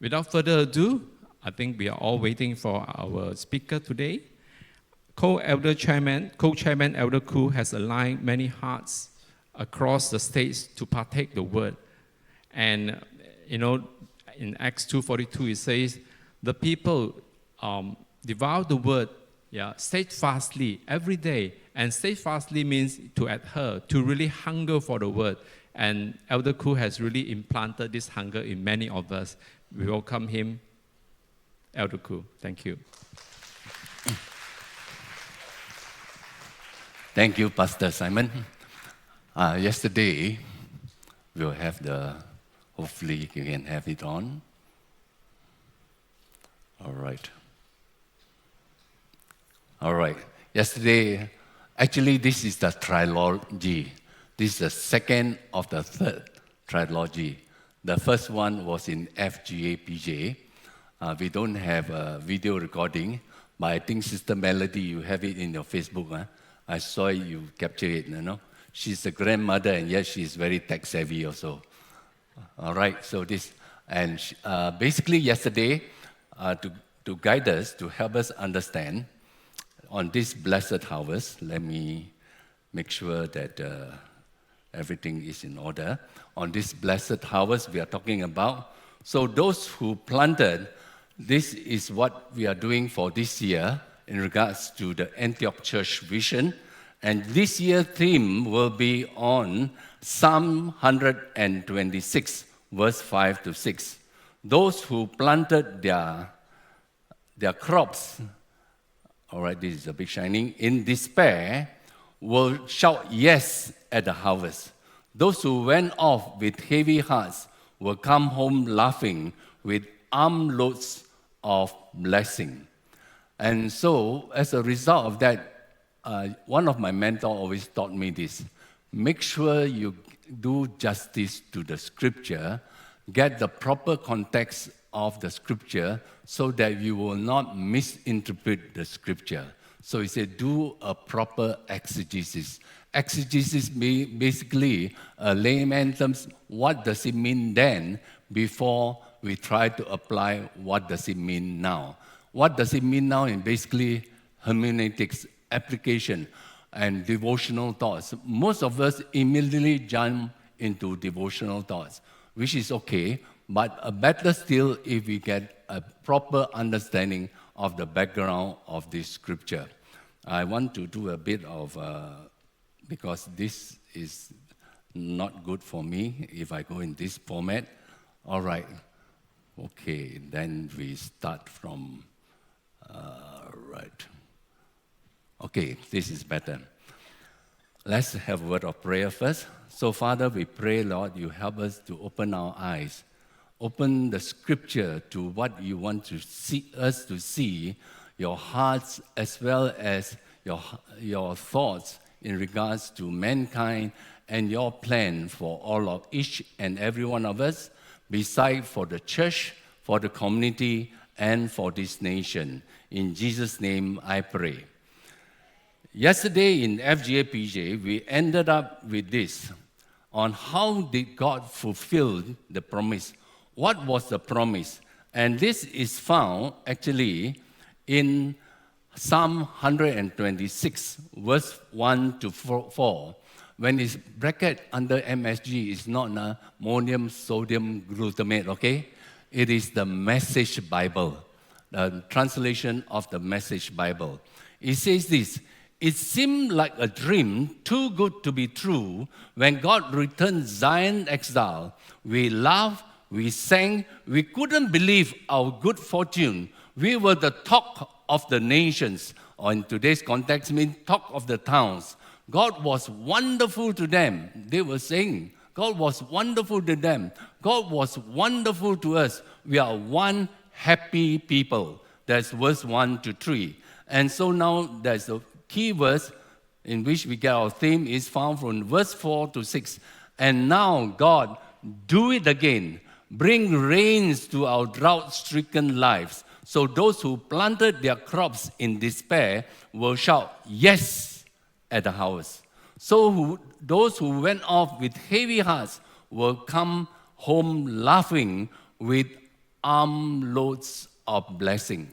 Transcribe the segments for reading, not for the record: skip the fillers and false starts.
Without further ado, I think we are all waiting for our speaker today. Co-chairman Elder Koo has aligned many hearts across the states to partake the word. And, in Acts 2:42, it says, the people devour the word steadfastly every day. And steadfastly means to adhere, to really hunger for the word. And Elder Koo has really implanted this hunger in many of us. We welcome him, Elder Koo. Thank you. Thank you, Pastor Simon. Yesterday, we'll have hopefully you can have it on. All right. Yesterday, actually this is the trilogy. This is the second of the third trilogy. The first one was in FGAPJ. We don't have a video recording, but I think Sister Melody, you have it in your Facebook. Huh? I saw you capture it, She's a grandmother, and yet she's very tech-savvy also. All right, so this, and basically yesterday, to guide us, to help us understand, on this blessed harvest, let me make sure that everything is in order. On this blessed harvest we are talking about, so those who planted, this is what we are doing for this year in regards to the Antioch Church vision. And this year's theme will be on Psalm 126, verse 5 to 6. Those who planted their crops, all right, this is a big shining, in despair, will shout yes at the harvest. Those who went off with heavy hearts will come home laughing with armloads of blessing. And so, as a result of that, one of my mentors always taught me this: make sure you do justice to the scripture, get the proper context of the scripture so that you will not misinterpret the scripture. So he said, do a proper exegesis. Exegesis basically, layman terms, what does it mean then before we try to apply what does it mean now. What does it mean now in basically hermeneutics, application, and devotional thoughts. Most of us immediately jump into devotional thoughts, which is okay, but better still if we get a proper understanding of the background of this scripture. I want to do a bit of, because this is not good for me if I go in this format. All right, okay, then we start from, right. Okay, this is better. Let's have a word of prayer first. So, Father, we pray, Lord, you help us to open our eyes, open the scripture to what you want to see us to see, your hearts as well as your thoughts in regards to mankind and your plan for all of each and every one of us, beside for the church, for the community, and for this nation. In Jesus' name I pray. Yesterday in FGAPJ, we ended up with this, on how did God fulfill the promise? What was the promise? And this is found actually in Psalm 126, verse 1 to 4. When it's bracket under MSG, it's not ammonium sodium glutamate, okay? It is the Message Bible, the translation of the Message Bible. It says this: it seemed like a dream, too good to be true, when God returned Zion exile. We laughed, we sang, we couldn't believe our good fortune. We were the talk of the nations, or in today's context, means talk of the towns. God was wonderful to them. They were saying, God was wonderful to them. God was wonderful to us. We are one happy people. That's verse 1 to 3. And so now there's a key verse in which we get our theme is found from verse 4 to 6. And now, God, do it again. Bring rains to our drought-stricken lives. So those who planted their crops in despair will shout, yes, at the harvest. So those who went off with heavy hearts will come home laughing with armloads of blessing.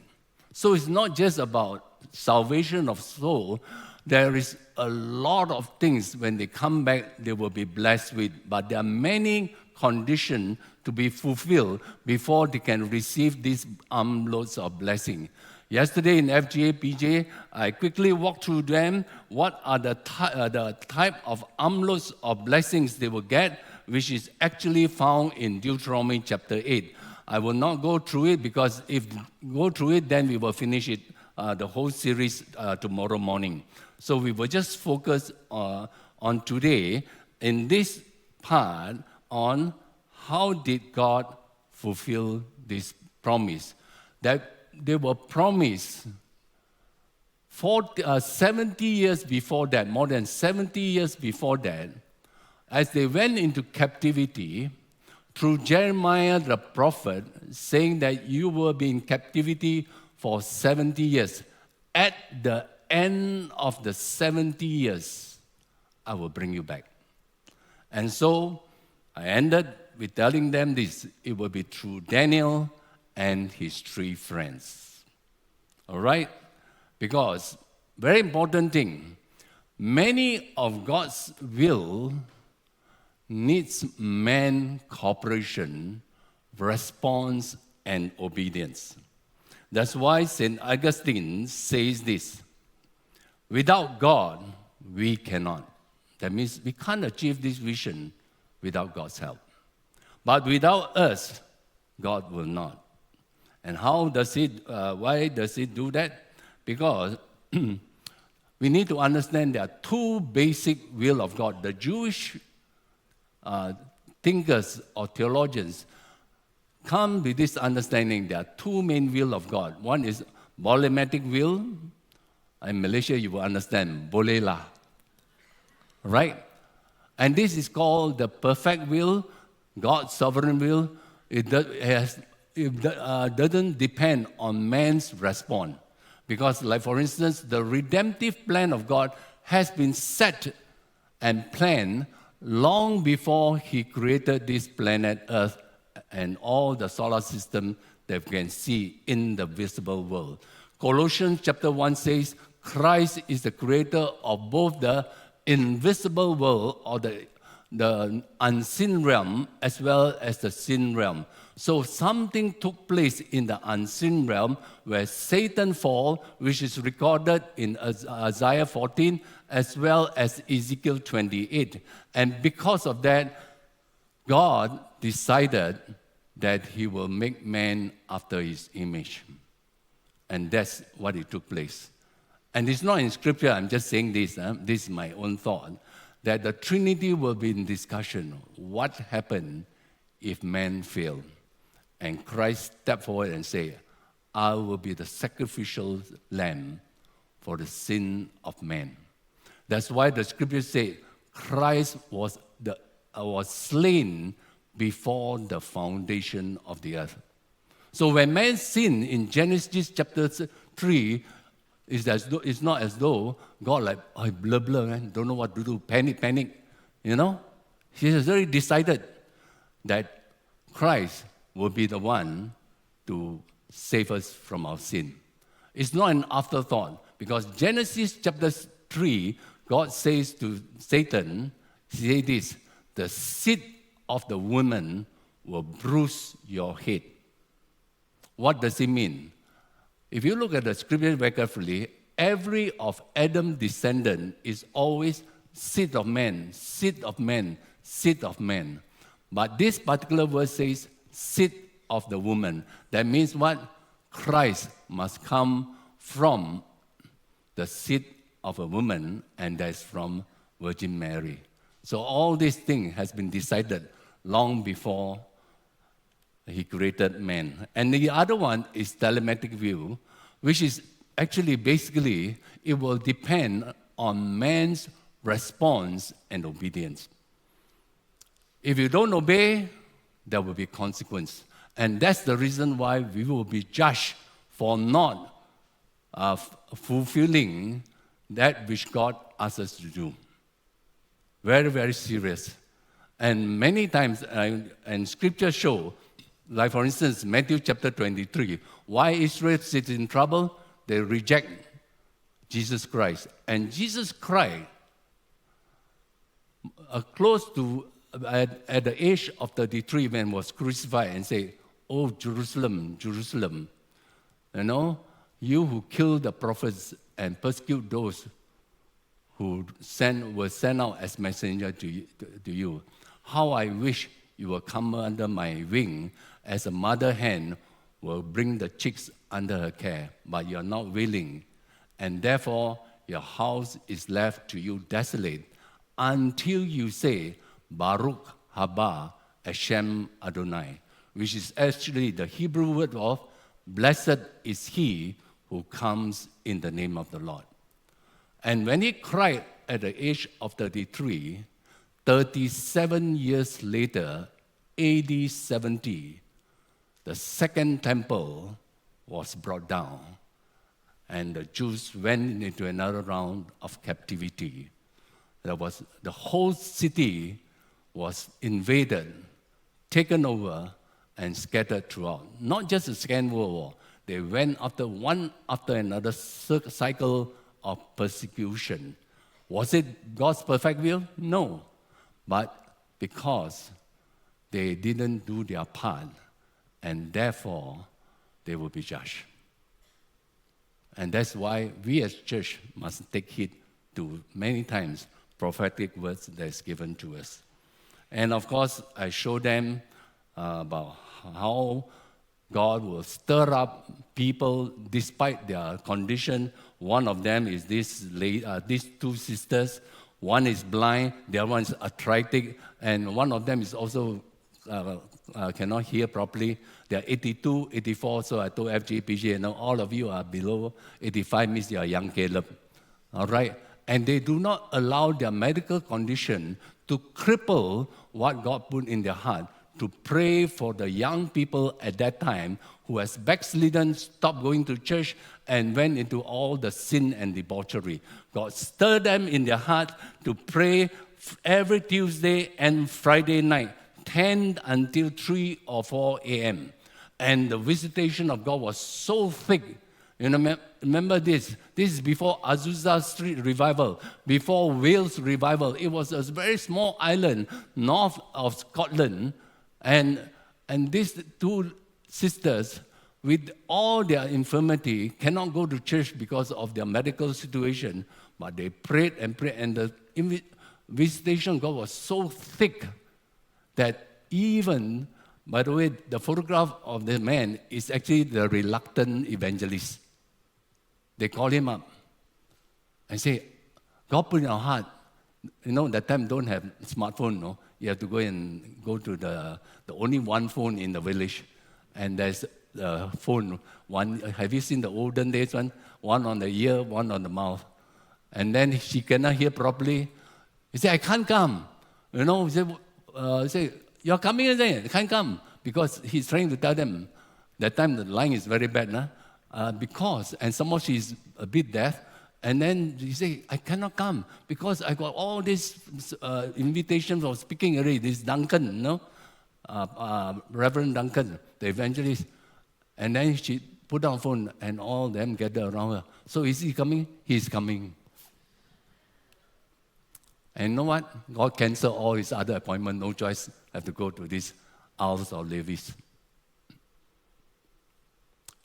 So it's not just about salvation of soul. There is a lot of things when they come back they will be blessed with, but there are many conditions to be fulfilled before they can receive these armloads of blessing. Yesterday in FGA PJ, I quickly walked through them. What are the type of armloads of blessings they will get, which is actually found in Deuteronomy chapter 8. I will not go through it because if we go through it, then we will finish it, the whole series tomorrow morning. So we will just focus on today in this part on how did God fulfill this promise. That they were promised 70 years before that, more than 70 years before that, as they went into captivity, through Jeremiah the prophet, saying that you will be in captivity for 70 years. At the end of the 70 years, I will bring you back. And so I ended with telling them this. It will be through Daniel and his 3 friends. All right? Because, very important thing, many of God's will needs man cooperation, response, and obedience. That's why St. Augustine says this: without God, we cannot. That means we can't achieve this vision without God's help. But without us, God will not. And how does it, why does it do that? Because we need to understand there are 2 basic will of God. The Jewish thinkers or theologians come with this understanding. There are 2 main will of God. One is Bolematic will. In Malaysia, you will understand, boleh lah. Right? And this is called the perfect will, God's sovereign will. It doesn't depend on man's response. Because, like for instance, the redemptive plan of God has been set and planned long before He created this planet Earth and all the solar system that we can see in the visible world. Colossians chapter 1 says, Christ is the creator of both the invisible world or the unseen realm as well as the seen realm. So something took place in the unseen realm where Satan fell, which is recorded in Isaiah 14 as well as Ezekiel 28. And because of that, God decided that He will make man after His image. And that's what it took place. And it's not in Scripture, I'm just saying this. This is my own thought. That the Trinity will be in discussion. What happened if man failed? And Christ stepped forward and said, I will be the sacrificial lamb for the sin of man. That's why the Scripture says Christ was slain before the foundation of the earth. So when man sinned in Genesis chapter 3, it's not as though God like, oh, blah, blah, man, don't know what to do, panic, you know? He has already decided that Christ will be the one to save us from our sin. It's not an afterthought, because Genesis chapter 3, God says to Satan, say this, the seed of the woman will bruise your head. What does it mean? If you look at the Scripture very carefully, every of Adam's descendant is always seed of man, seed of man, seed of man. But this particular verse says seed of the woman. That means what? Christ must come from the seed of a woman, and that's from Virgin Mary. So all these things has been decided long before He created man. And the other one is telematic view, which is actually basically it will depend on man's response and obedience. If you don't obey, there will be consequence. And that's the reason why we will be judged for not fulfilling that which God asks us to do. Very, very serious. And many times, and Scripture show Like for instance, Matthew chapter 23. Why Israel is in trouble? They reject Jesus Christ. And Jesus Christ, close to, at the age of 33, when was crucified and say, "Oh, Jerusalem, Jerusalem, you know, you who kill the prophets and persecute those who were sent out as messenger to you. How I wish you will come under my wing as a mother hen will bring the chicks under her care, but you are not willing, and therefore your house is left to you desolate until you say, Baruch haba Hashem Adonai," which is actually the Hebrew word of "blessed is he who comes in the name of the Lord." And when he cried at the age of 33, 37 years later, AD 70, the second temple was brought down, and the Jews went into another round of captivity. The whole city was invaded, taken over, and scattered throughout. Not just the Second World War. They went after one after another cycle of persecution. Was it God's perfect will? No. But because they didn't do their part, and therefore they will be judged. And that's why we as church must take heed to many times prophetic words that's given to us. And of course, I show them about how God will stir up people despite their condition. One of them is these two sisters. One is blind, the other one is arthritic, and one of them is also cannot hear properly. They are 82, 84, so I told FGPG, and all of you are below 85, means you are young Caleb. All right? And they do not allow their medical condition to cripple what God put in their heart to pray for the young people at that time who has backslidden, stopped going to church, and went into all the sin and debauchery. God stirred them in their heart to pray every Tuesday and Friday night, 10 until 3 or 4 a.m. And the visitation of God was so thick. You know, remember this. This is before Azusa Street revival, before Wales revival. It was a very small island north of Scotland. And these two sisters, with all their infirmity, cannot go to church because of their medical situation. But they prayed and prayed. And the visitation of God was so thick that even, by the way, the photograph of the man is actually the reluctant evangelist. They call him up and say, God put in our heart. You know, that time don't have smartphone, no? You have to go to the only one phone in the village. And there's the phone, one, have you seen the olden days one? One on the ear, one on the mouth. And then she cannot hear properly. He said, I can't come. You know, he said, you're coming again, I can't come. Because he's trying to tell them, that time the line is very bad, nah? Because, and somehow she's a bit deaf, and then he say, I cannot come because I got all this invitations of speaking already. This Duncan, you know, Reverend Duncan, the evangelist. And then she put down the phone and all them gather around her. So is he coming? He's coming. And you know what? God canceled all his other appointments. No choice. Have to go to this Alves or Levis.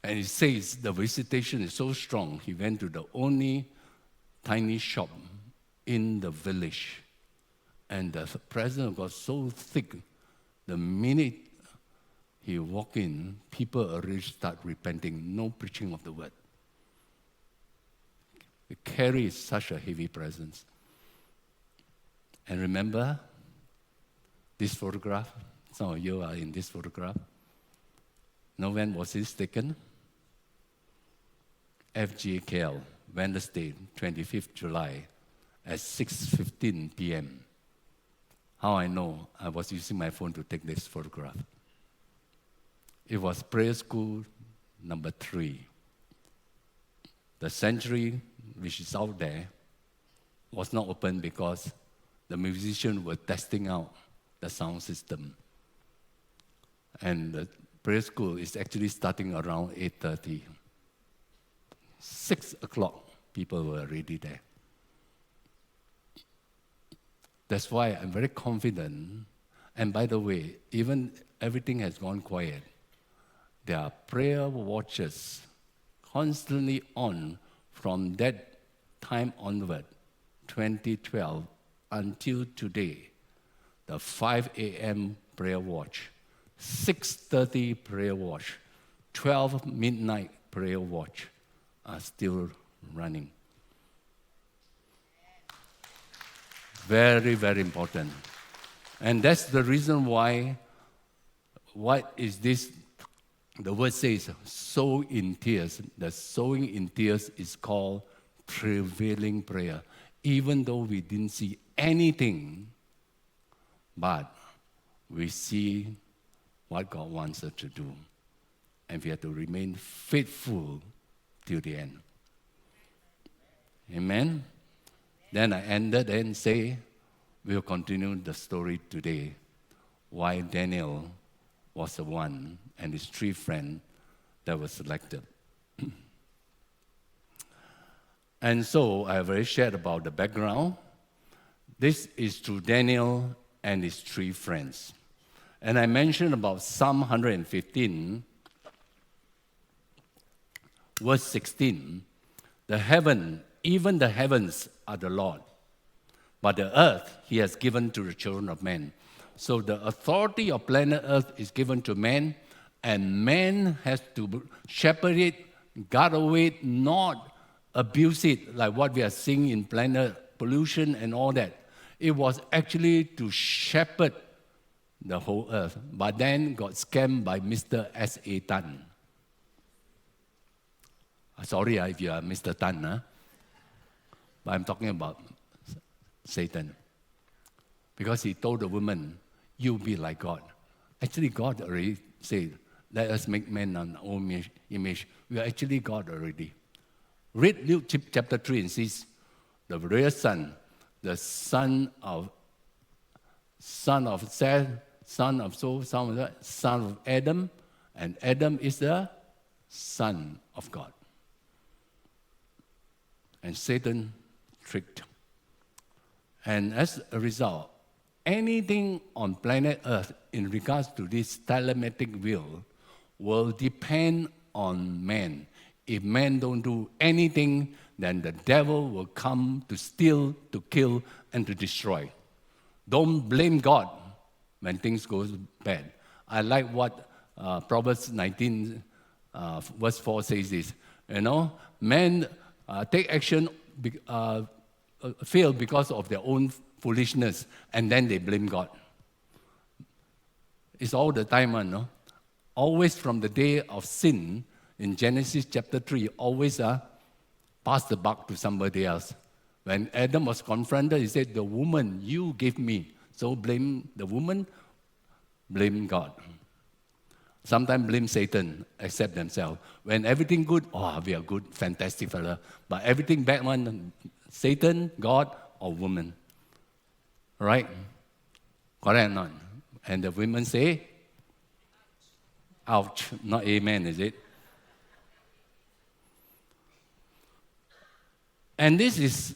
And it says the visitation is so strong, he went to the only tiny shop in the village. And the presence of God so thick, the minute he walked in, people already start repenting, no preaching of the word. It carries such a heavy presence. And remember this photograph? Some of you are in this photograph. Know when was this taken? FGKL, Wednesday, 25th July, at 6:15 p.m. How I know? I was using my phone to take this photograph. It was prayer school number 3. The sanctuary, which is out there, was not open because the musicians were testing out the sound system. And prayer school is actually starting around 8:30. 6 o'clock, people were already there. That's why I'm very confident. And by the way, even everything has gone quiet, there are prayer watches constantly on from that time onward, 2012, until today. The 5 a.m. prayer watch, 6:30 prayer watch, 12 midnight prayer watch are still running. Very, very important. And that's the reason why, what is this? The word says, sow in tears. The sowing in tears is called prevailing prayer. Even though we didn't see anything, but we see what God wants us to do. And we have to remain faithful till the end. Amen? Then I ended and say, we'll continue the story today, why Daniel was the one and his 3 friends that were selected. And so I have already shared about the background. This is to Daniel and his 3 friends. And I mentioned about Psalm 115, verse 16. Even the heavens are the Lord, but the earth he has given to the children of men. So the authority of planet Earth is given to man, and man has to shepherd it, guard over it, not abuse it, like what we are seeing in planet pollution and all that. It was actually to shepherd the whole earth, but then got scammed by Mr. S.A. Tan. Sorry if you are Mr. Tan, but I'm talking about Satan. Because he told the woman, you be like God. Actually, God already said, let us make man in our own image. We are actually God already. Read Luke chapter 3 and says, the real son, the son of Seth, son of Adam, and Adam is the son of God. And Satan tricked. And as a result, anything on planet Earth in regards to this telematic will depend on man. If man don't do anything, then the devil will come to steal, to kill, and to destroy. Don't blame God when things go bad. I like what Proverbs 19, verse 4 says this. Men take action, fail because of their own foolishness, and then they blame God. It's all the time, no? Always from the day of sin, in Genesis chapter 3, always pass the buck to somebody else. When Adam was confronted, he said, the woman you gave me. So blame the woman, blame God. Sometimes blame Satan, accept themselves. When everything good, we are good, fantastic fella. But everything bad one, Satan, God, or woman. Right? Correct or not? And the women say, ouch, not amen, is it? And this is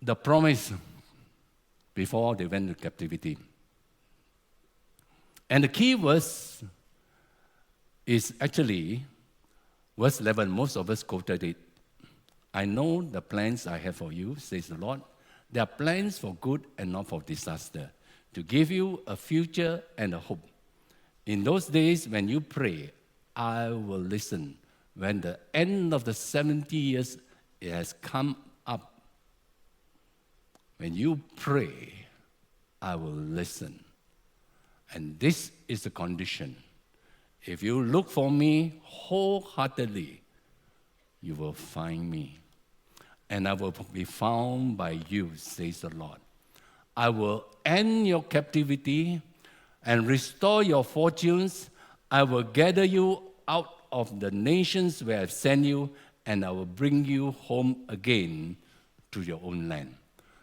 the promise before they went to captivity. And the key verse is actually verse 11. Most of us quoted it. I know the plans I have for you, says the Lord. They are plans for good and not for disaster, to give you a future and a hope. In those days when you pray, I will listen. When the end of the 70 years has come up, when you pray, I will listen. And this is the condition. If you look for me wholeheartedly, you will find me. And I will be found by you, says the Lord. I will end your captivity and restore your fortunes. I will gather you out of the nations where I've sent you, and I will bring you home again to your own land.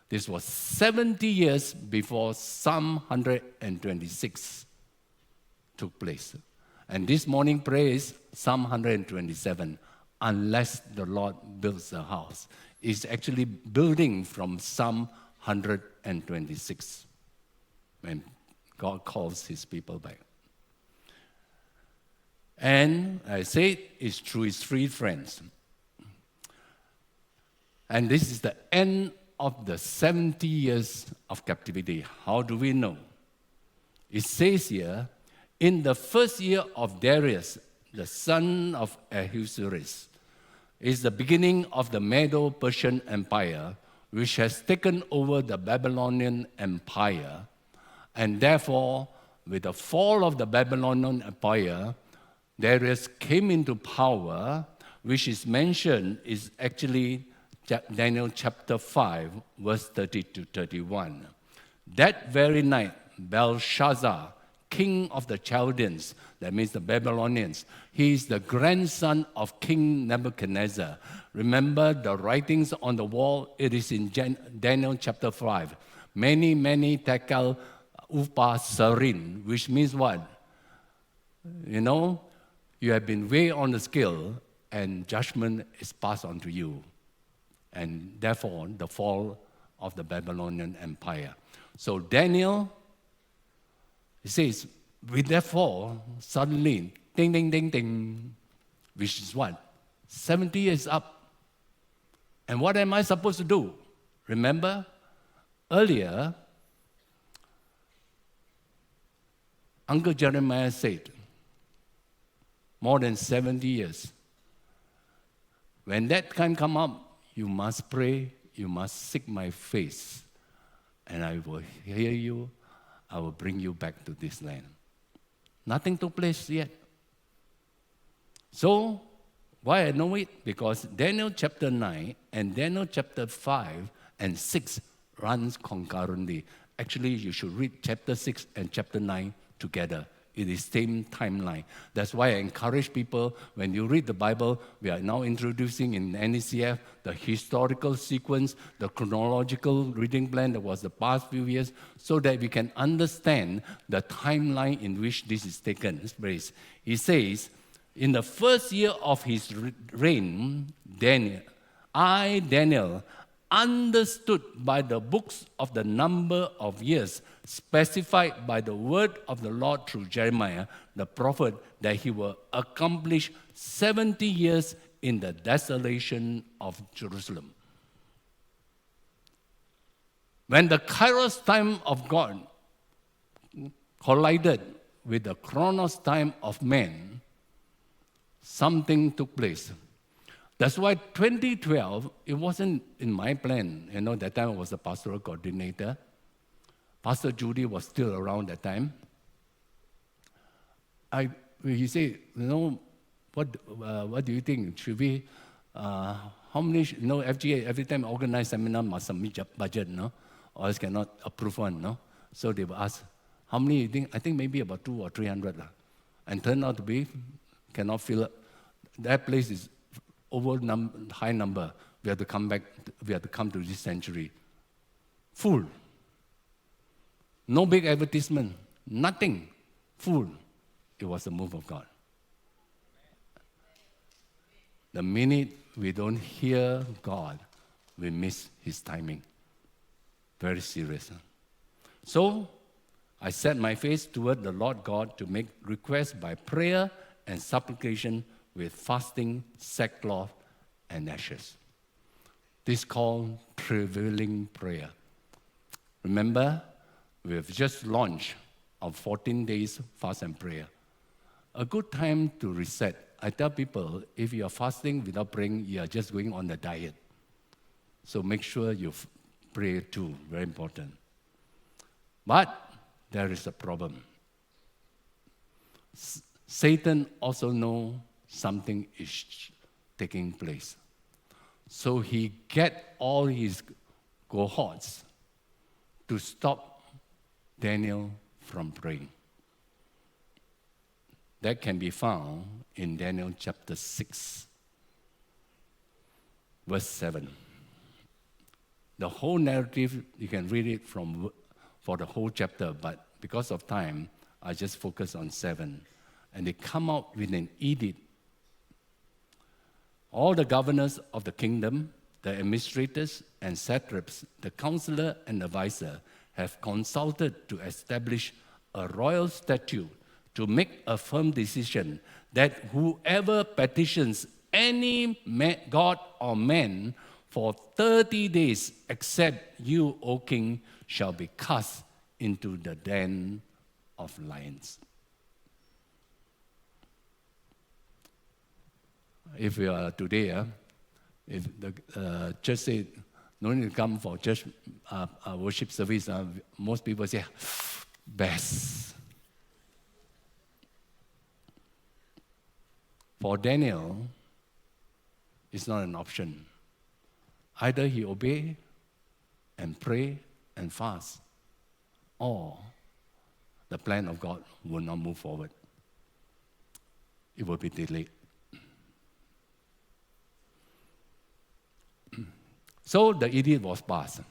This was 70 years before Psalm 126 took place. And this morning prayer is Psalm 127. Unless the Lord builds a house. It's actually building from Psalm 126 when God calls his people back. And I say it's through his three friends. And this is the end of the 70 years of captivity. How do we know? It says here, in the first year of Darius, the son of Ahasuerus, is the beginning of the Medo-Persian Empire, which has taken over the Babylonian Empire. And therefore, with the fall of the Babylonian Empire, Darius came into power, which is mentioned is actually Daniel chapter 5, verse 30 to 31. That very night, Belshazzar, king of the Chaldeans, that means the Babylonians, he is the grandson of King Nebuchadnezzar. Remember the writings on the wall, it is in Daniel chapter 5. Many, many tekel upa sarin, which means what? You know, you have been weighed on the scale and judgment is passed on to you. And therefore, the fall of the Babylonian Empire. So Daniel, he says, with that fall, suddenly, ding, ding, ding, ding, which is what? 70 years up. And what am I supposed to do? Remember, earlier, Uncle Jeremiah said, more than 70 years. When that time come up, you must pray, you must seek my face, and I will hear you, I will bring you back to this land. Nothing took place yet. So, why I know it? Because Daniel chapter 9 and Daniel chapter 5 and 6 runs concurrently. Actually, you should read chapter 6 and chapter 9 together. It is same timeline. That's why I encourage people, when you read the Bible, we are now introducing in NECF the historical sequence, the chronological reading plan that was the past few years, so that we can understand the timeline in which this is taken place. He says, in the first year of his reign, Daniel, understood by the books of the number of years specified by the word of the Lord through Jeremiah, the prophet, that he will accomplish 70 years in the desolation of Jerusalem. When the Kairos time of God collided with the Chronos time of man, something took place. That's why 2012, it wasn't in my plan. You know, that time I was the pastoral coordinator. Pastor Judy was still around that time. He said, you know, what do you think? Should we, how many, FGA, every time organize seminar must submit budget, no? Or else cannot approve one, no? So they will ask, how many you think? I think maybe about 200 or 300. And turned out to be, cannot fill up. That place is high number. We have to come back, we have to come to this sanctuary. Full. No big advertisement, nothing. Full. It was the move of God. The minute we don't hear God, we miss his timing. Very serious. So, I set my face toward the Lord God to make requests by prayer and supplication with fasting, sackcloth, and ashes. This is called prevailing prayer. Remember, we have just launched our 14 days fast and prayer. A good time to reset. I tell people, if you are fasting without praying, you are just going on a diet. So make sure you pray too, very important. But there is a problem. Satan also knows something is taking place. So he get all his cohorts to stop Daniel from praying. That can be found in Daniel chapter 6, verse 7. The whole narrative, you can read it for the whole chapter, but because of time, I just focus on 7. and they come out with an edict. All the governors of the kingdom, the administrators and satraps, the counselor and advisor have consulted to establish a royal statute to make a firm decision that whoever petitions any god or man for 30 days except you, O king, shall be cast into the den of lions. If we are today, if the church said, no need to come for church worship service, most people say, best. For Daniel, it's not an option. Either he obey and pray and fast, or the plan of God will not move forward. It will be delayed. So the edict was passed.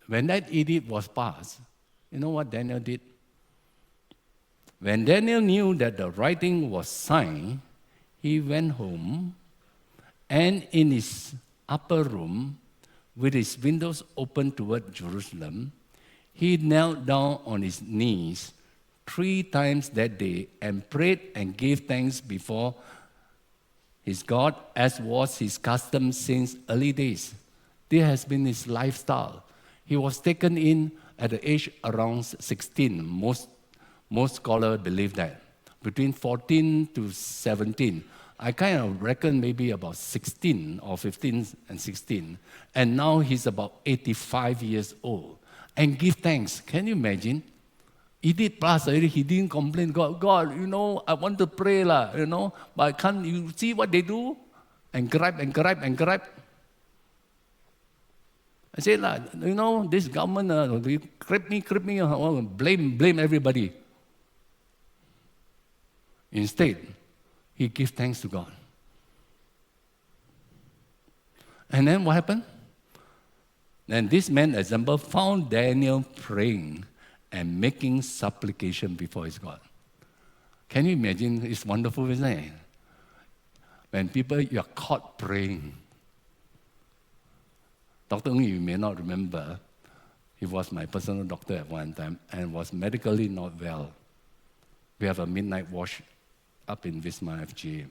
When that edict was passed, you know what Daniel did? When Daniel knew that the writing was signed, he went home and in his upper room, with his windows open toward Jerusalem, he knelt down on his knees 3 times that day and prayed and gave thanks before his God, as was his custom since early days. This has been his lifestyle. He was taken in at the age around 16. Most scholars believe that. Between 14 to 17. I kind of reckon maybe about 16 or 15 and 16. And now he's about 85 years old. And give thanks. Can you imagine? He did plus already, he didn't complain. God, I want to pray, but I can't. You see what they do? And grab. I said, this government, they grab me, blame everybody. Instead, he gave thanks to God. And then what happened? Then this man, example, found Daniel praying and making supplication before his God. Can you imagine? It's wonderful, isn't it? When you are caught praying. Dr. Ng, you may not remember, he was my personal doctor at one time and was medically not well. We have a midnight watch up in Wisma FGA.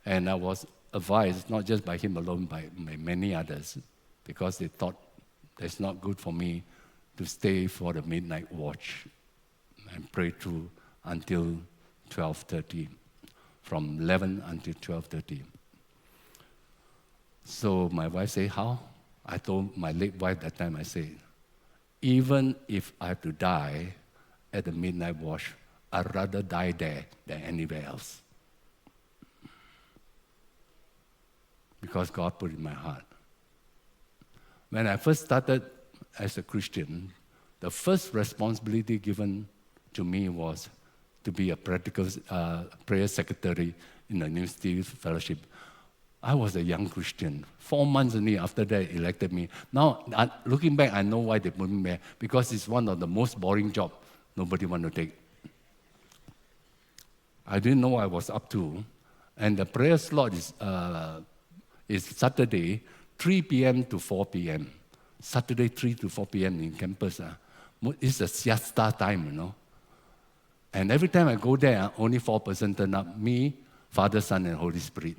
And I was advised, not just by him alone, by many others, because they thought it's not good for me to stay for the midnight watch and pray through until 12:30, from 11 until 12:30. So my wife said, how? I told my late wife that time, I said, even if I have to die at the midnight watch, I'd rather die there than anywhere else. Because God put it in my heart. When I first started as a Christian, the first responsibility given to me was to be a practical prayer secretary in the New Steve Fellowship. I was a young Christian. 4 months only after they elected me. Now, looking back, I know why they put me there. Because it's one of the most boring jobs nobody want to take. I didn't know what I was up to. And the prayer slot is Saturday, 3 p.m. to 4 p.m. Saturday, 3 to 4 p.m. in campus. It's a siesta time, And every time I go there, only 4 persons turn up. Me, Father, Son, and Holy Spirit.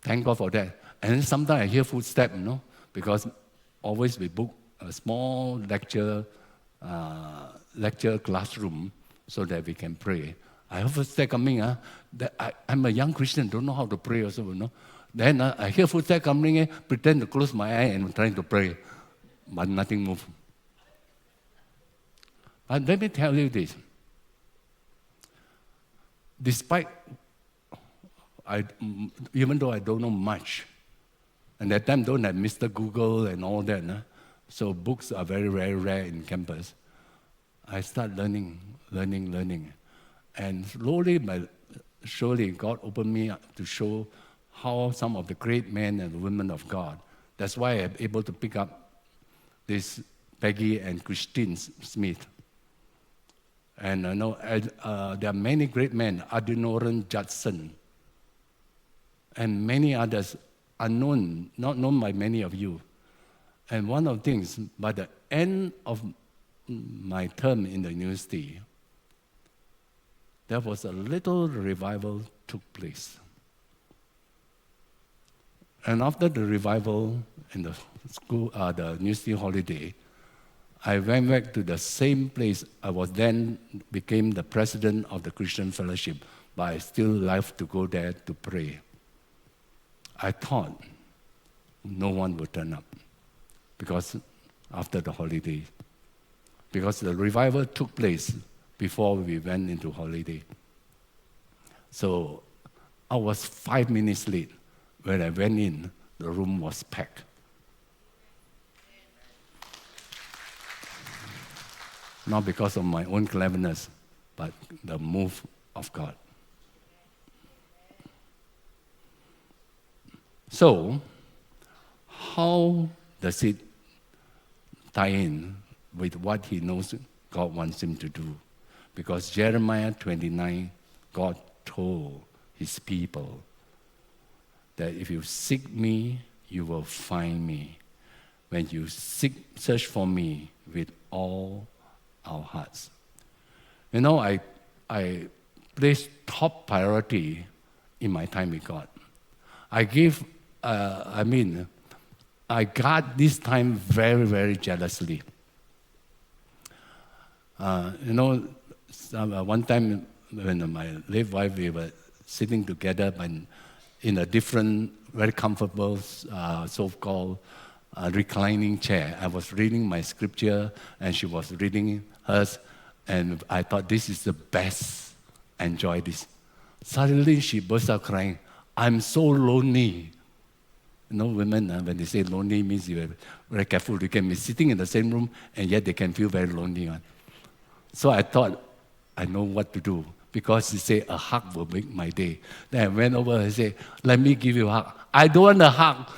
Thank God for that. And sometimes I hear footsteps, because always we book a small lecture classroom so that we can pray. I have footsteps coming. I'm a young Christian, don't know how to pray also, Then I hear footsteps coming, pretend to close my eye and I'm trying to pray, but nothing moves. But let me tell you this. Despite, even though I don't know much, and that time don't have Mr. Google and all that, so books are very, very rare in campus. I start learning. And slowly but surely, God opened me up to show how some of the great men and women of God, that's why I'm able to pick up this Peggy and Christine Smith. And I know there are many great men, Adenoran Judson, and many others unknown, not known by many of you. And one of the things, by the end of my term in the university, there was a little revival took place. And after the revival in the school, the university holiday, I went back to the same place. I was then became the president of the Christian Fellowship, but I still love to go there to pray. I thought no one would turn up because after the holiday, because the revival took place before we went into holiday. So I was 5 minutes late. When I went in, the room was packed. Not because of my own cleverness, but the move of God. So, how does it tie in with what he knows God wants him to do? Because Jeremiah 29, God told his people that if you seek me, you will find me. When you search for me with all our hearts. You know, I place top priority in my time with God. I guard this time very, very jealously. One time when my late wife, we were sitting together in a different, very comfortable, so-called reclining chair. I was reading my scripture, and she was reading hers, and I thought, this is the best. Enjoy this. Suddenly, she burst out crying. I'm so lonely. You know, women, when they say lonely, means you're very careful. You can be sitting in the same room, and yet they can feel very lonely. So I thought, I know what to do. Because she said, a hug will make my day. Then I went over and said, let me give you a hug. I don't want a hug.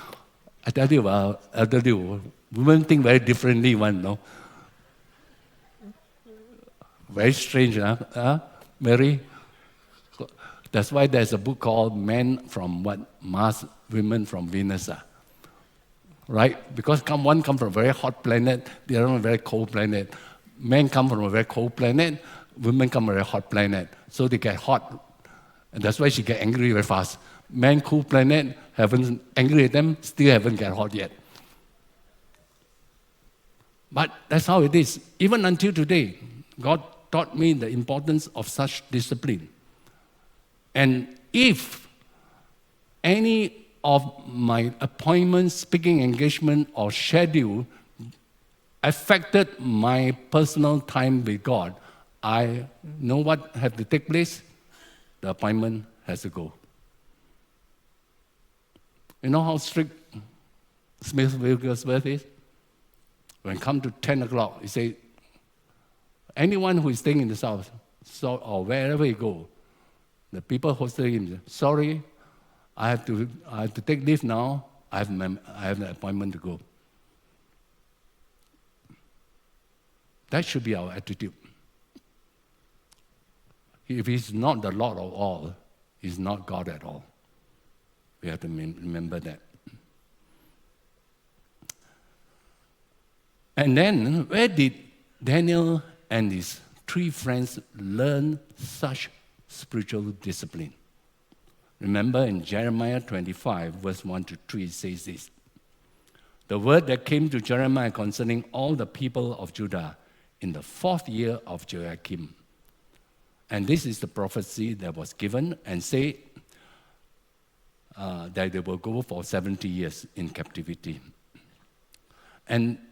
I tell you, women think very differently, no? Very strange, huh? Mary? That's why there's a book called Men from Mars, Women from Venus. Right? Because one come from a very hot planet, the other one a very cold planet. Men come from a very cold planet, women come from a very hot planet. So they get hot. And that's why she get angry very fast. Men, cool planet, haven't angry at them, still haven't get hot yet. But that's how it is. Even until today, God taught me the importance of such discipline. And if any of my appointments, speaking engagement, or schedule affected my personal time with God, I know what has to take place. The appointment has to go. You know how strict Smith Wigglesworth is? When it comes to 10 o'clock, he says, anyone who is staying in the south, or wherever you go, the people hosting him, sorry, I have to take leave now. I have an appointment to go. That should be our attitude. If he's not the Lord of all, he's not God at all. We have to remember that. And then, where did Daniel and his 3 friends learn such spiritual discipline? Remember in Jeremiah 25, verse 1 to 3, it says this. The word that came to Jeremiah concerning all the people of Judah in the 4th year of Joachim. And this is the prophecy that was given, and say that they will go for 70 years in captivity.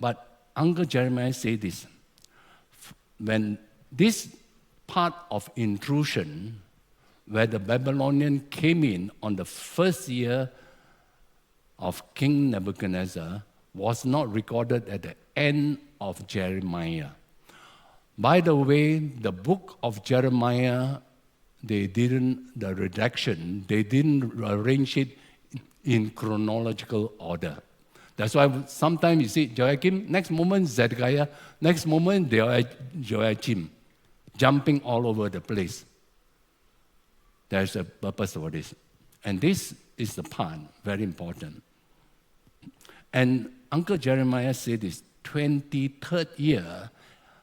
But Uncle Jeremiah said this, when this part of intrusion, where the Babylonian came in on the 1st year of King Nebuchadnezzar, was not recorded at the end of Jeremiah. By the way, the book of Jeremiah, they didn't arrange it in chronological order. That's why sometimes you see Joachim, next moment Zedekiah, next moment Joachim, jumping all over the place. There's a purpose for this. And this is the part, very important. And Uncle Jeremiah said this 23rd year,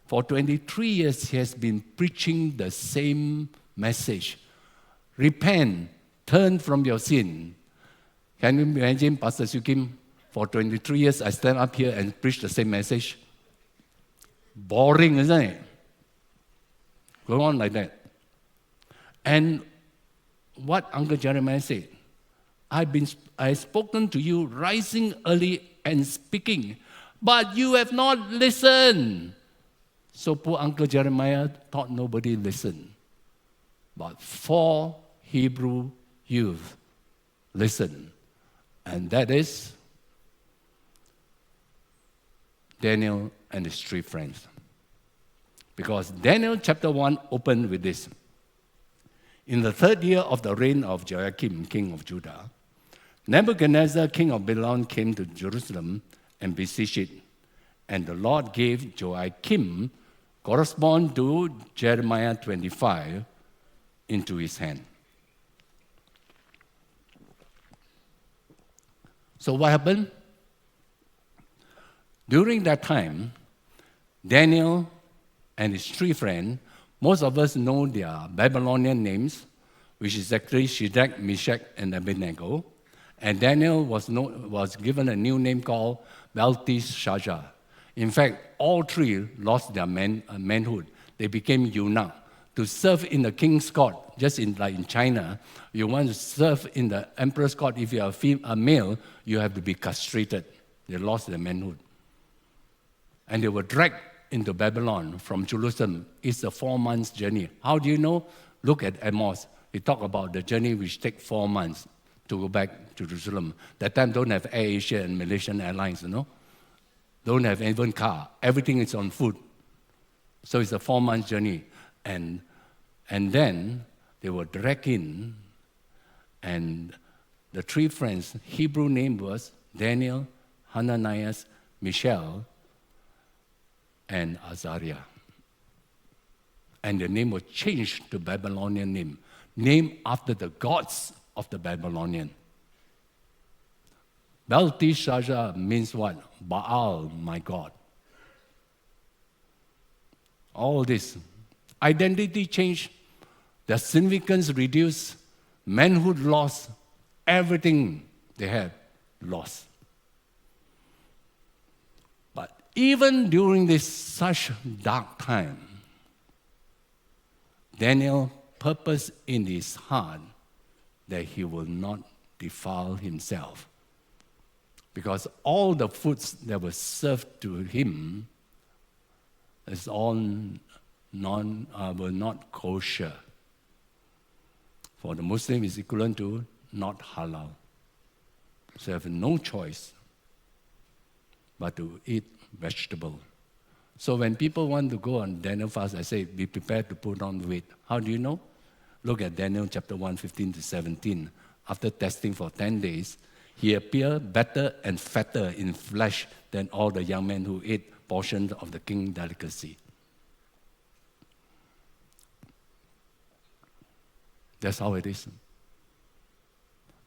for 23 years he has been preaching the same message. Repent, turn from your sin. Can you imagine Pastor Sukim? For 23 years I stand up here and preach the same message. Boring, isn't it? Go on like that. And what Uncle Jeremiah said, I've spoken to you rising early and speaking, but you have not listened. So poor Uncle Jeremiah thought nobody listened. But 4 Hebrew youth listened. And that is Daniel and his 3 friends. Because Daniel chapter 1 opened with this. In the 3rd year of the reign of Joachim, king of Judah, Nebuchadnezzar, king of Babylon, came to Jerusalem and besieged it. And the Lord gave Joachim, correspond to Jeremiah 25, into his hand. So what happened? During that time, Daniel and his 3 friends, most of us know their Babylonian names, which is actually Shadrach, Meshach, and Abednego. And Daniel was given a new name called Belteshazzar. In fact, all 3 lost their manhood. They became eunuch. To serve in the king's court, just like in China, you want to serve in the emperor's court, if you are a male, you have to be castrated. They lost their manhood. And they were dragged into Babylon from Jerusalem. It's a 4 months journey. How do you know? Look at Amos. He talked about the journey which takes 4 months to go back to Jerusalem. That time don't have Air Asia and Malaysian Airlines, Don't have even car. Everything is on foot. So it's a 4 month journey. And then they were dragged in, and the 3 friends, Hebrew name was Daniel, Hananiah, Mishael, and Azariah. And the name was changed to Babylonian name, named after the gods of the Babylonian. Belteshazzar means what? Baal, my God. All this. Identity change, their significance reduced, manhood lost, everything they had lost. But even during this such dark time, Daniel purposed in his heart that he will not defile himself. Because all the foods that were served to him is all were not kosher. For the Muslim, is equivalent to not halal. So you have no choice but to eat vegetable. So when people want to go on Daniel fast, I say, be prepared to put on weight. How do you know? Look at Daniel chapter 1, 15 to 17. After testing for 10 days, he appeared better and fatter in flesh than all the young men who ate portions of the king's delicacy. That's how it is.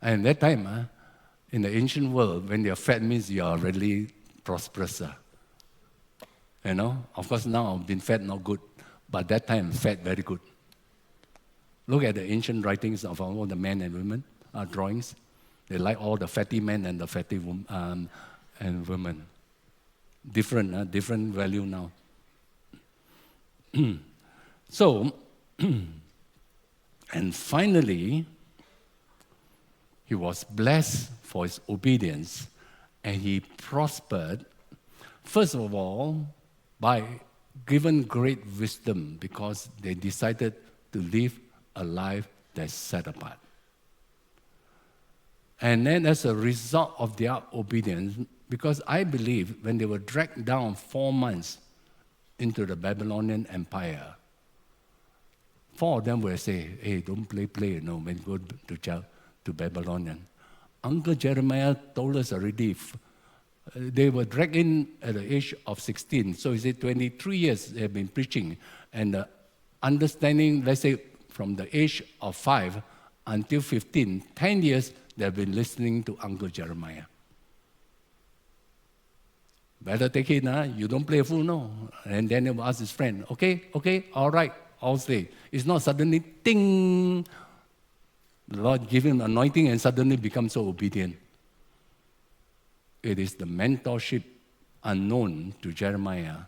And that time, in the ancient world, when you're fat means you are really prosperous. Of course now being fat not good, but that time fat very good. Look at the ancient writings of all the men and women, drawings. They like all the fatty men and the fatty and women. Different value now. So, and finally, he was blessed for his obedience, and he prospered, first of all, by given great wisdom, because they decided to live a life that's set apart. And then as a result of their obedience, because I believe when they were dragged down 4 months into the Babylonian Empire, 4 of them will say, hey, don't play, when you go to Babylonian. Uncle Jeremiah told us already They were dragged in at the age of 16. So he said 23 years they have been preaching. And understanding, let's say, from the age of 5 until 15, 10 years, they have been listening to Uncle Jeremiah. Better take it, you don't play a fool, no. And Daniel will ask his friend, okay, all right, I'll stay. It's not suddenly, ding, the Lord give him anointing and suddenly become so obedient. It is the mentorship unknown to Jeremiah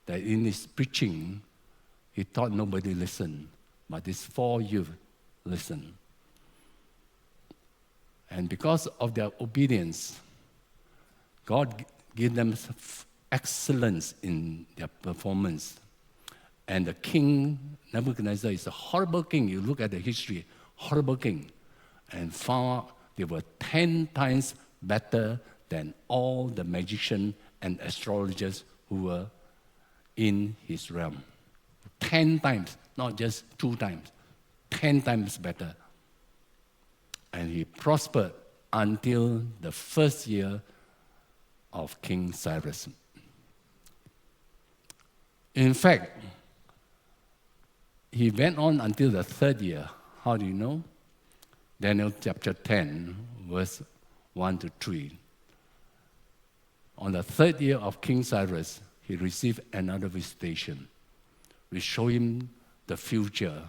that in his preaching, he thought nobody listened, but these 4 youth listened. And because of their obedience, God gave them excellence in their performance. And the king, Nebuchadnezzar, is a horrible king. You look at the history, horrible king. And found they were 10 times better than all the magicians and astrologers who were in his realm. 10 times, not just 2 times, 10 times better. And he prospered until the first year of King Cyrus. In fact, he went on until the 3rd year. How do you know? Daniel chapter 10, verse 1 to 3. On the 3rd year of King Cyrus, he received another visitation. We show him the future,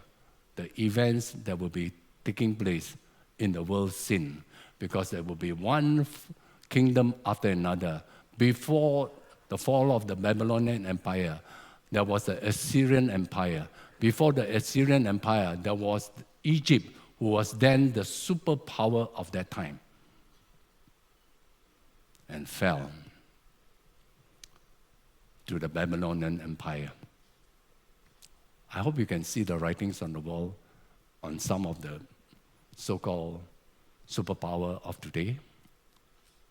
the events that will be taking place in the world scene, because there will be one kingdom after another. Before the fall of the Babylonian Empire, there was the Assyrian Empire. Before the Assyrian Empire, there was Egypt, who was then the superpower of that time, and fell to the Babylonian Empire. I hope you can see the writings on the wall on some of the so-called superpower of today.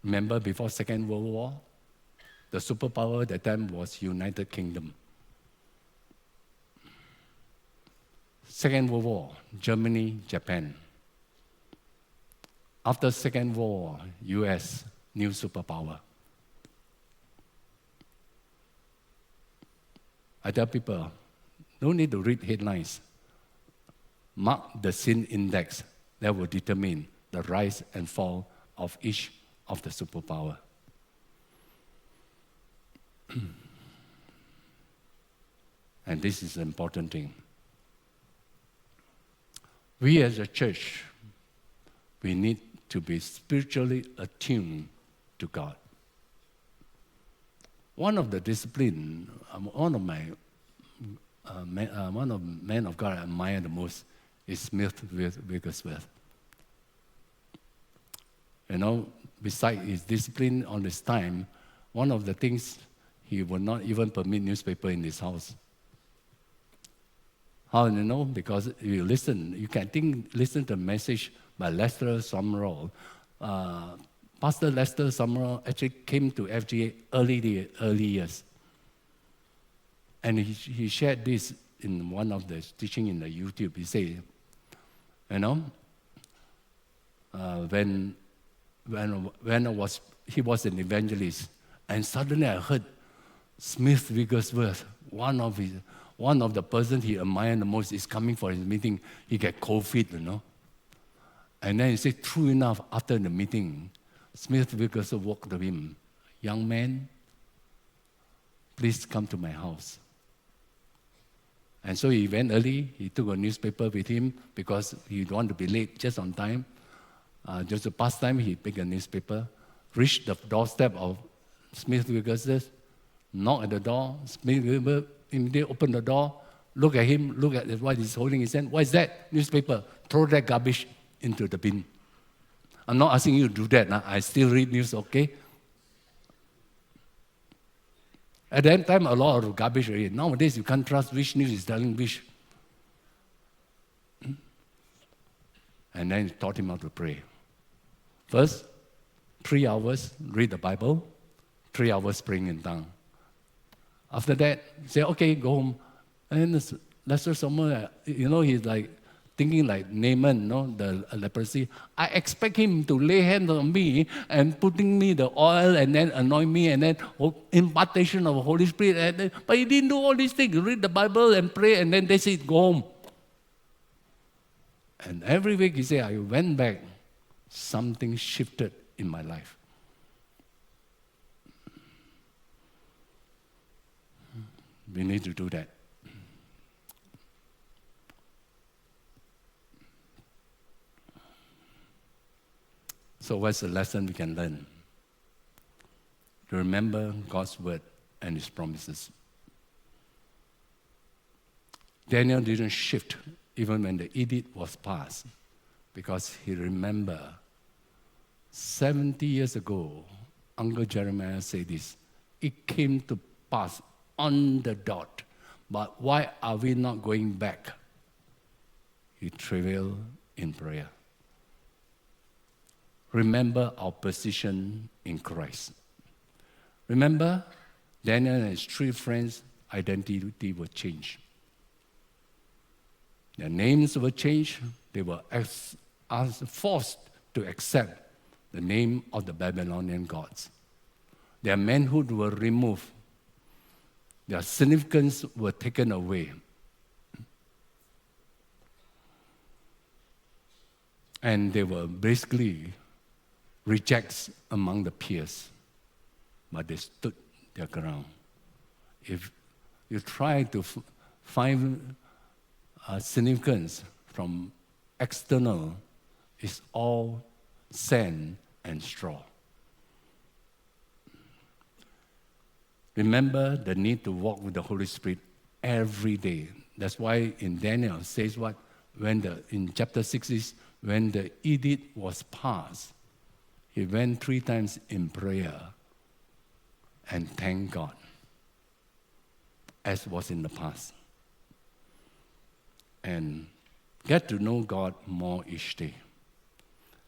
Remember, before Second World War, the superpower at that time was United Kingdom. Second World War, Germany, Japan. After Second World War, US, new superpower. I tell people, no need to read headlines. Mark the sin index that will determine the rise and fall of each of the superpower. And this is an important thing. We as a church, we need to be spiritually attuned to God. One of the discipline, one of men of God I admire the most is Smith Wigglesworth. You know, besides his discipline on his time, one of the things, he would not even permit newspaper in his house. How do you know? Because you listen, you can listen to a message by Lester Sumrall. Pastor Lester Sumrall actually came to FGA early years. And he shared this in one of the teaching in the YouTube. He said, you know, when he was an evangelist, and suddenly I heard Smith Wigglesworth, one of the person he admired the most, is coming for his meeting. He get cold feet, you know. And then he said, true enough, after the meeting, Smith Wigglesworth walked to him, young man, please come to my house. And so he went early. He took a newspaper with him because he didn't want to be late, just on time. Just to pass time, he picked a newspaper, reached the doorstep of Smith Wigglesworth, knocked at the door. Smith Wigglesworth immediately opened the door, look at him, look at what he's holding in his hand. What is that? Newspaper. Throw that garbage into the bin. I'm not asking you to do that. I still read news, okay? At that time, a lot of garbage already. Nowadays, you can't trust which news is telling which. And then he taught him how to pray. First, 3 hours, read the Bible, 3 hours praying in tongues. After that, say, okay, go home. And Lester Sumrall, you know, he's like thinking like Naaman, the leprosy. I expect him to lay hands on me and putting me the oil and then anoint me and then impartation of the Holy Spirit. But he didn't do all these things. Read the Bible and pray and then that's it, go home. And every week he said, I went back, something shifted in my life. We need to do that. So what's the lesson we can learn? To remember God's word and his promises. Daniel didn't shift even when the edict was passed because he remembered 70 years ago, Uncle Jeremiah said this, it came to pass on the dot, but why are we not going back? He travailed in prayer. Remember our position in Christ. Remember, Daniel and his 3 friends' identity were changed. Their names were changed. They were forced to accept the name of the Babylonian gods. Their manhood were removed. Their significance were taken away. And they were basically rejects among the peers, but they stood their ground. If you try to find significance from external, it's all sand and straw. Remember the need to walk with the Holy Spirit every day. That's why in Daniel it says what? In chapter 6 is, when the edict was passed, he went 3 times in prayer and thanked God, as was in the past. And get to know God more each day.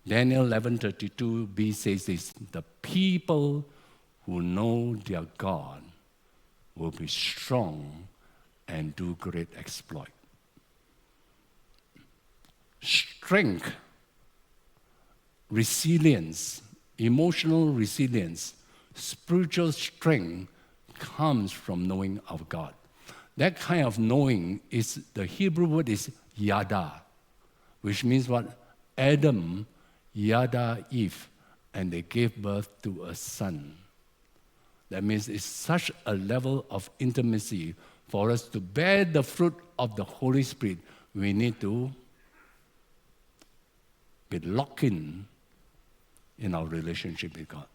Daniel 11:32b says this, the people who know their God will be strong and do great exploit. Strength, resilience, emotional resilience, spiritual strength comes from knowing of God. That kind of knowing is, the Hebrew word is yada, which means what? Adam yada Eve, and they gave birth to a son. That means it's such a level of intimacy for us to bear the fruit of the Holy Spirit. We need to be locked in our relationship with God.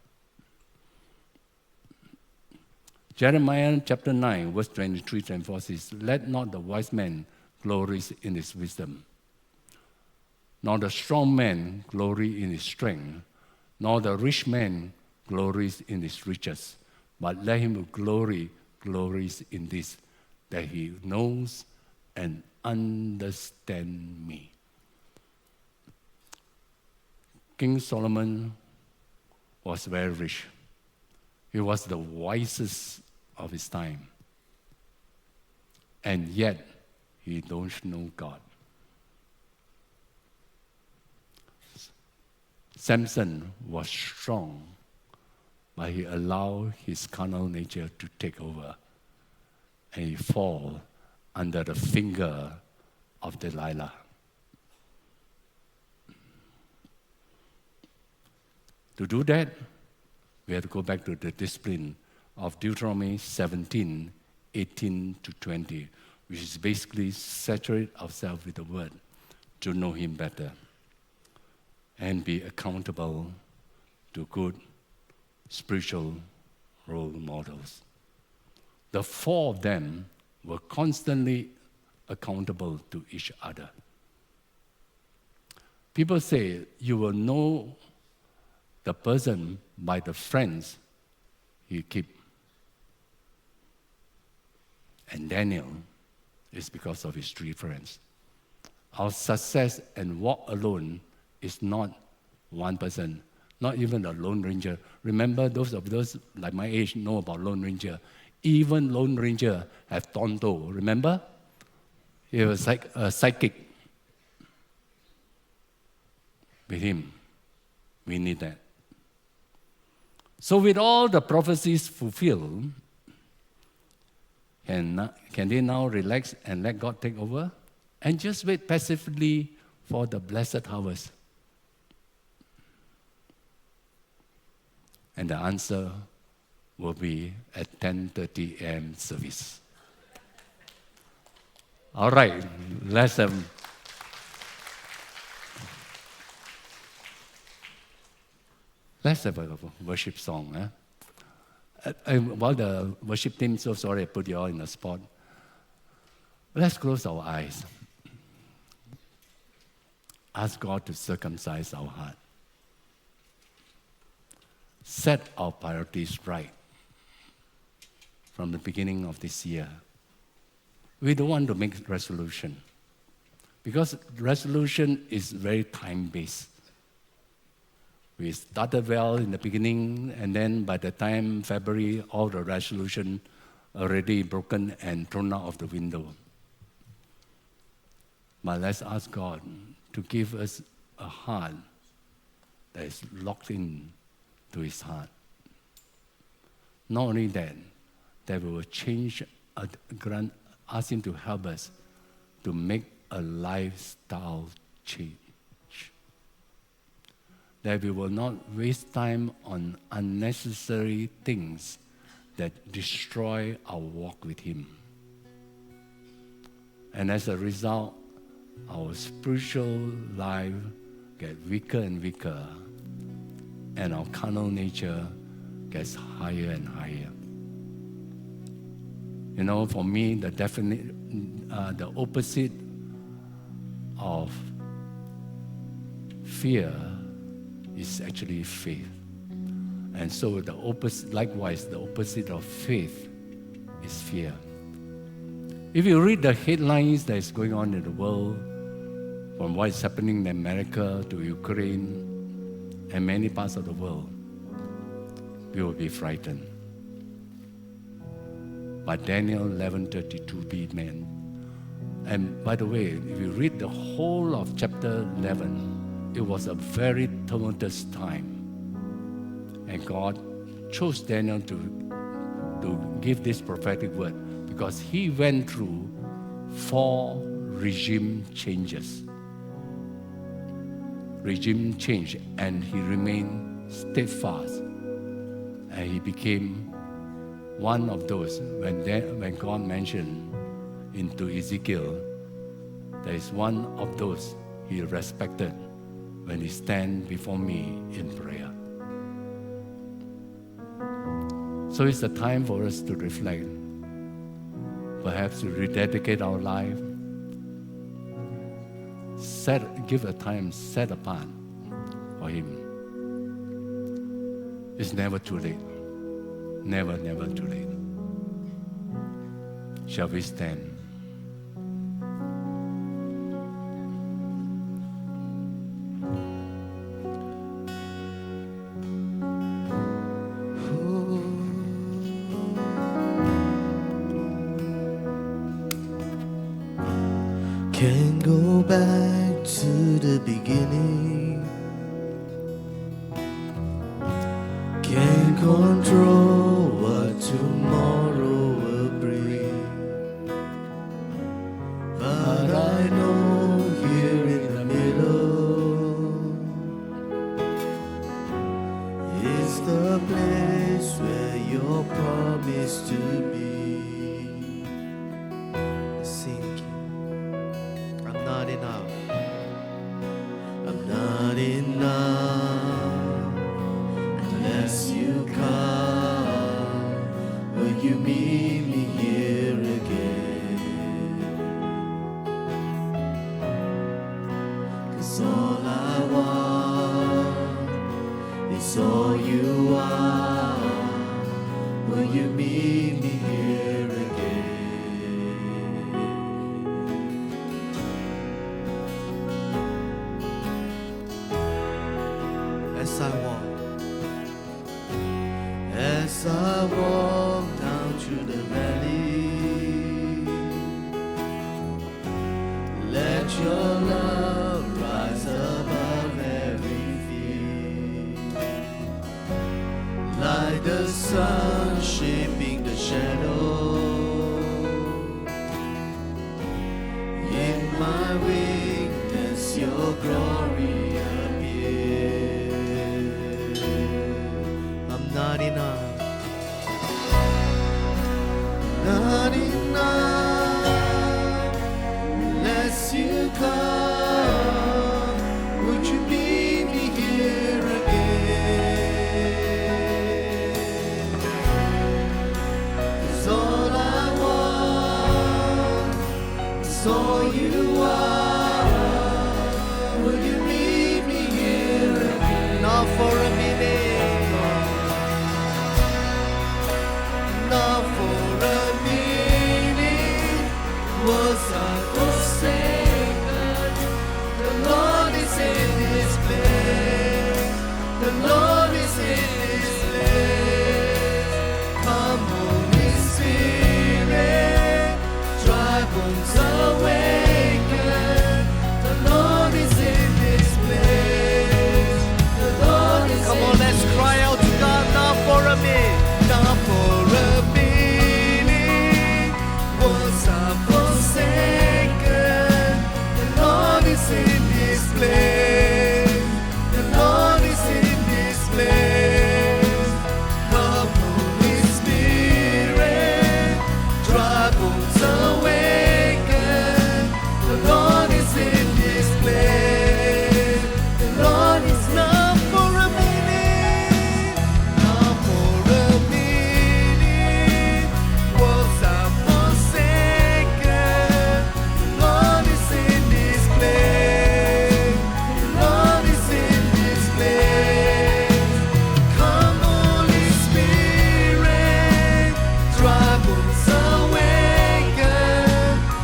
Jeremiah chapter 9, verse 23-24 says, let not the wise man glory in his wisdom, nor the strong man glory in his strength, nor the rich man glories in his riches, but let him who glories in this, that he knows and understands me. King Solomon was very rich. He was the wisest of his time. And yet, he don't know God. Samson was strong, but he allowed his carnal nature to take over. And he fall under the finger of Delilah. To do that, we have to go back to the discipline of Deuteronomy 17, 18 to 20, which is basically saturate ourselves with the Word to know Him better and be accountable to good spiritual role models. The 4 of them were constantly accountable to each other. People say you will know the person by the friends he keep. And Daniel is because of his 3 friends. Our success and walk alone is not one person, not even a Lone Ranger. Remember, those like my age know about Lone Ranger. Even Lone Ranger have Tonto, remember? He was like a psychic. with Him. We need that. So with all the prophecies fulfilled, can they now relax and let God take over? And just wait passively for the blessed harvest? And the answer will be at 10:30 a.m. service. All right, let's have a worship song. While the worship team, so sorry I put you all in the spot. Let's close our eyes. Ask God to circumcise our heart. Set our priorities right from the beginning of this year. We don't want to make resolution because resolution is very time-based. We started well in the beginning, and then by the time February, all the resolution already broken and thrown out of the window. But let's ask God to give us a heart that is locked in to His heart. Not only that we will change, ask Him to help us to make a lifestyle change. That we will not waste time on unnecessary things that destroy our walk with Him. And as a result, our spiritual life gets weaker and weaker, and our carnal nature gets higher and higher. You know, for me, the opposite of fear is actually faith. And so likewise, the opposite of faith is fear. If you read the headlines that is going on in the world, from what is happening in America to Ukraine and many parts of the world, we will be frightened. But Daniel 11:32b, man. And by the way, if you read the whole of chapter 11, it was a very tumultuous time. And God chose Daniel to give this prophetic word because he went through 4 regime changes. Regime change, and he remained steadfast. And he became one of those, when God mentioned into Ezekiel, there is one of those he respected when he stand before me in prayer. So it's a time for us to reflect, perhaps to rededicate our life, give a time set apart for Him. It's never too late. Never, never too late. Shall we stand? Can't go back to the beginning. Can't control what tomorrow will bring. But I know here in the middle is the place where you're promised to be. I'm not enough. I'm not enough unless you come. Will you meet me here again? 'Cause all I want is all you are. Will you meet me here again? As I walk down through the valley, let your love rise above every shadow. In my weakness, your glory appears. I'm not enough. Not enough unless you come. Would you meet me here again? 'Cause all I want is all you are. Will you meet me here again? Not for a minute, not for a minute was I forsaken. The Lord is in this place. The Lord is in this place. Come, Holy Spirit, dry bones awaken. The Lord is in this place. The Lord is. Come on, let's cry out to God. Not for a minute, not for a minute was I forsaken. The Lord is in this place. The Lord is in this place. Come, Holy Spirit, dry bones awaken. The Lord is in this place. The Lord is not for a minute, not for a minute was I forsaken. The Lord is in this place. The Lord is in this place. Come, Holy Spirit, dry bones awaken.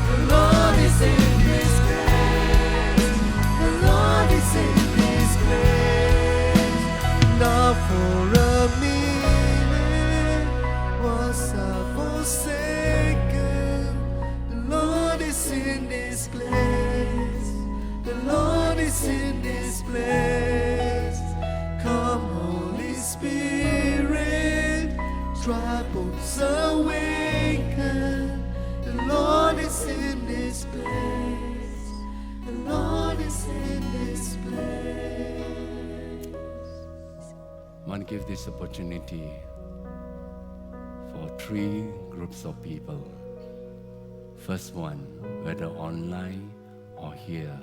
The Lord is in this place. The Lord is in this place. Not for a minute was I forsaken. The Lord is in this place. The Lord is in this place. Come, Holy Spirit, dry bones awaken. The Lord is in this place. The Lord is in this place. I want to give this opportunity for 3 groups of people. First one, whether online or here,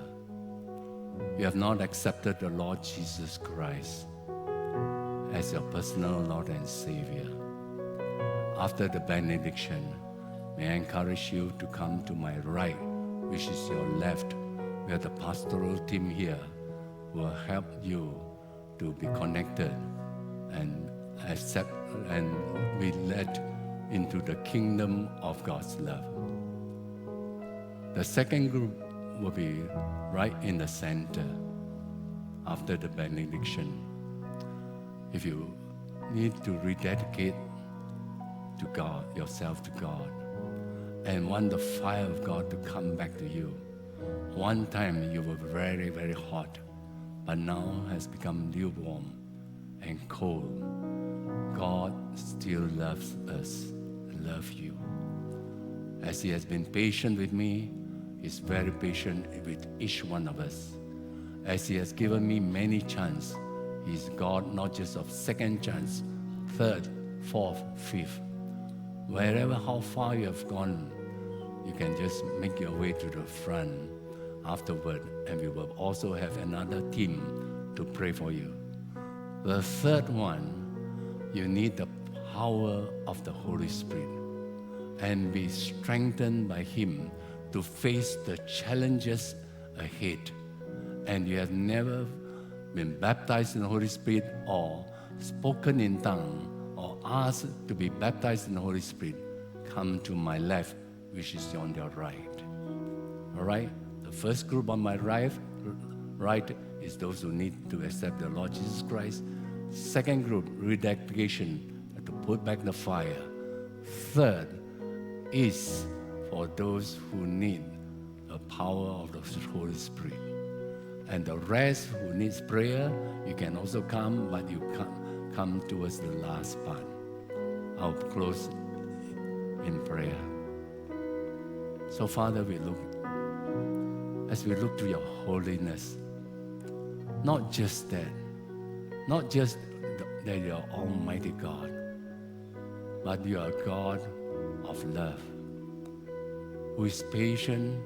you have not accepted the Lord Jesus Christ as your personal Lord and Savior. After the benediction, may I encourage you to come to my right, which is your left, where the pastoral team here will help you to be connected and accept and be led into the kingdom of God's love. The second group will be right in the center after the benediction. If you need to rededicate to God, yourself to God, and want the fire of God to come back to you. One time you were very, very hot, but now has become lukewarm and cold. God still loves us and loves you. As He has been patient with me, He's very patient with each one of us. As He has given me many chances, He's God not just of second chance, third, fourth, fifth. Wherever, how far you have gone, you can just make your way to the front afterward, and we will also have another team to pray for you. The third one, you need the power of the Holy Spirit and be strengthened by Him to face the challenges ahead. And you have never been baptized in the Holy Spirit or spoken in tongue or asked to be baptized in the Holy Spirit, come to my left, which is on your right. All right? The first group on my right is those who need to accept the Lord Jesus Christ. Second group, rededication, to put back the fire. Third is for those who need the power of the Holy Spirit. And the rest who needs prayer, you can also come, but you come towards the last part. I'll close in prayer. So, Father, as we look to your holiness, not just that you're Almighty God, but you are God of love, who is patient,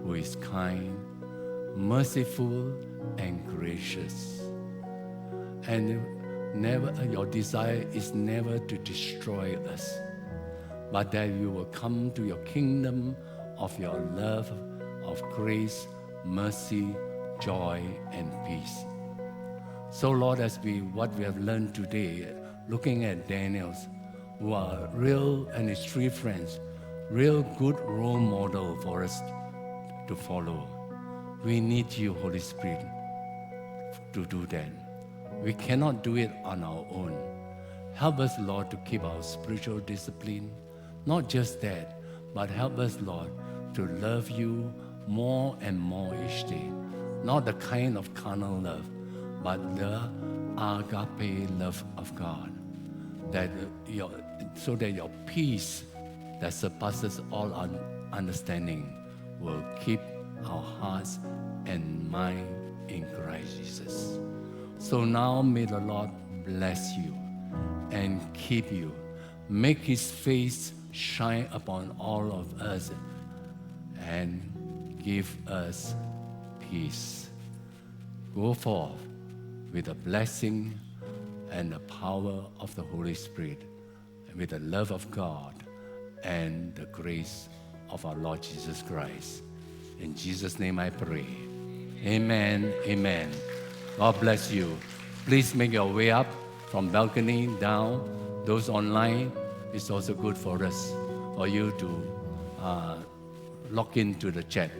who is kind, merciful, and gracious. And your desire is never to destroy us, but that you will come to your kingdom of your love, of grace, mercy, joy, and peace. So, Lord, what we have learned today, looking at Daniel's, who are real and his three friends, real good role model for us to follow. We need you, Holy Spirit, to do that. We cannot do it on our own. Help us, Lord, to keep our spiritual discipline. Not just that, but help us, Lord, to love you more and more each day. Not the kind of carnal love, but the agape love of God. So that your peace that surpasses all understanding will keep our hearts and mind in Christ Jesus. So now may the Lord bless you and keep you. Make his face shine upon all of us and give us peace. Go forth with the blessing and the power of the Holy Spirit, and with the love of God and the grace of our Lord Jesus Christ. In Jesus' name I pray. Amen. Amen. God bless you. Please make your way up from balcony down. Those online, it's also good for us, for you to log into the chat.